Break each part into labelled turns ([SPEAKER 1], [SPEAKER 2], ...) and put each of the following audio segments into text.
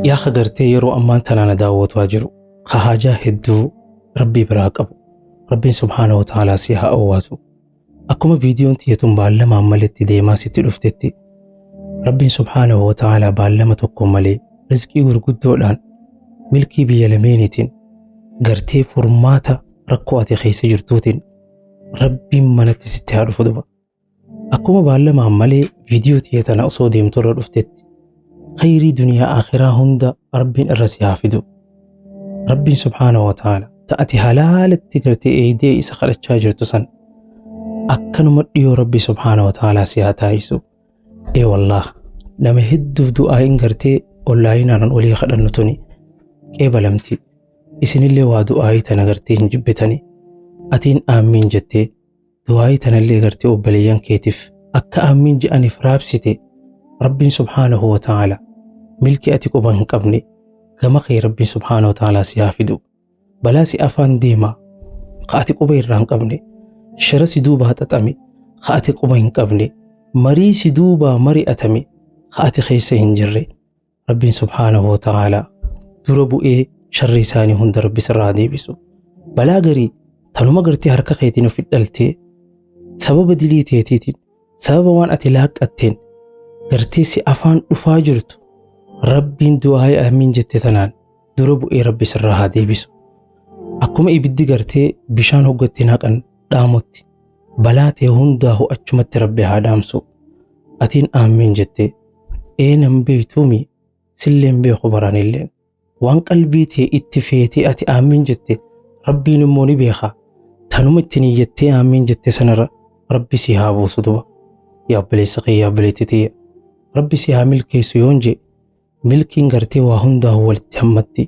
[SPEAKER 1] yaa khagartee yeroo ammaan tanaana daawwataa jiru khahajaa hedduu rabbii biraa qabu rabbiin subhaanahu wa ta'aalaa si haa owwaatu akkuma viidiyoon tiyatuun baallama ammaletti deemaa sitti dhuftetti rabbiin subhaanahu wa ta'aalaa baallama tokko malee rizqii gurguddoodhaan milkii biyya lameeniitiin gartee furmaata rakkoo ati keessa jirtuutiin rabbiin manatti sitti haa dhufu duba akkuma baallama ammalee viidiyoo tiyatana osoo deemturra dhuftetti khayrii duniyaa akhiraa hunda rabbiin irra si haa fidu rabbiin subhaanahu wa ta'aalaa ta'ati halaalatti gartee eedee isa kadhachaa jirtu san akkanuma dhiyoo rabbi subhaanahu wa ta'aalaa si haa taayisu wallah nama hedduuf du'aayin gartee ollaayinaan olii kadhannu tuni qeebalamti isinillee waa du'aayii tana gartee hin jibbitani atiin aamiin jettee du'aayii tanallee gartee obboleeyyan keetiif akka aamiin je'aniif raabsite rabbiin subhaanahu wa ta'aalaa milkii ati quba hin qabne gama kee rabbiin subhaanahu wa ta'aalaa si haa fidu balaa si afaan deemaa ka ati quba irraa hin qabne shara si duubaa xaxame ka ati quba hin qabne marii si duubaa mari'atame ka ati keessa hin jirre rabbiin subhaanahu wa ta'aalaa dura bu'ee sharri isaanii hunda rabbi sirraa deebisu balaa garii tanuma gartee harka keetiin ofi dhaltee sababa dilii teetiitiin sababa waan ati laaqqatteen gartee si afaan dhufaa jirtu rabbiin du'aayii aamiin jette tanaan dura bu'ee rabbi sirraa haa deebisu akkuma ibiddi gartee bishaan hoggatti naqan dhaamutti balaa tee hundaa ho'achumatti rabbi haa dhaamsu atiin aamiin jette eenan beeytuumi silleen beeku baranilleen waan qalbii tee itti feetee ati aamiin jette rabbiin immoo ni beeka tanuma itti niyyattee aamiin jette sanarra rabbi si haa buusu duba yaa obboleessa kee yaa obboleettii tiyya rabbi si haa milkeessu yoon jee milkiin gartee waa hundaa walitti hammatti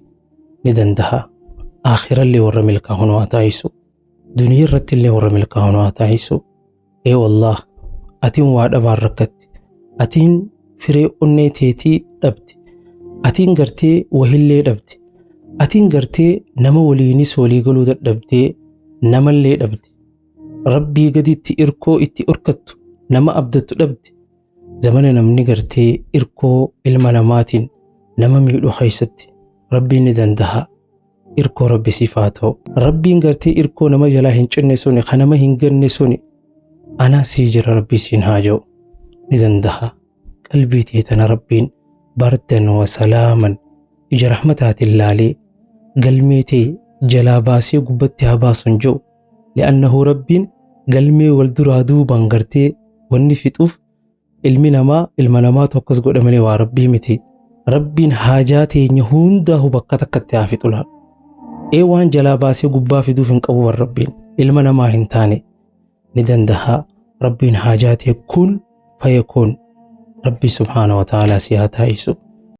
[SPEAKER 1] ni danda'a aakhirallee warra milkaa'uun waa taayisu duniyaa irrattillee warra milkaa'uun waa taayisu wallah atiin waa dhabaan rakkatti atiin firee onnee teetii dhabdi atiin gartee wahillee dhabdi atiin gartee nama waliinis walii galuu dadhabdee namallee dhabdi rabbii gaditti irkoo itti orkattu nama abdattu dhabdi zamana namni gartee irkoo ilma namaatiin nama miidhu keessatti rabbiin ni danda'a irkoo rabbi siif haa ta'u rabbiin gartee irkoo nama jalaa hin cinne suni kan nama hin ganne suni anaa sii jira rabbii siin haa jiru ni danda'a qalbii teetana rabbiin bardan wa salaaman ija rahmataatiin laalee galmee tee jalaa baasee gubbatti haa baasun jiru li'annahu rabbiin galmee wal duraa duubaan gartee wanni fixuuf ilmi namaa ilma namaa tokkos godhamanii waa rabbii miti rabbiin haajaa teenya hundaa bakka takkatti haa fixu laal waan jalaa baasee gubbaa fiduuf hin qabu war rabbiin ilma namaa hin taane ni danda'a rabbiin haajaa tee kun fayakuun rabbi subhaanahu wa ta'aalaa si haa taayisu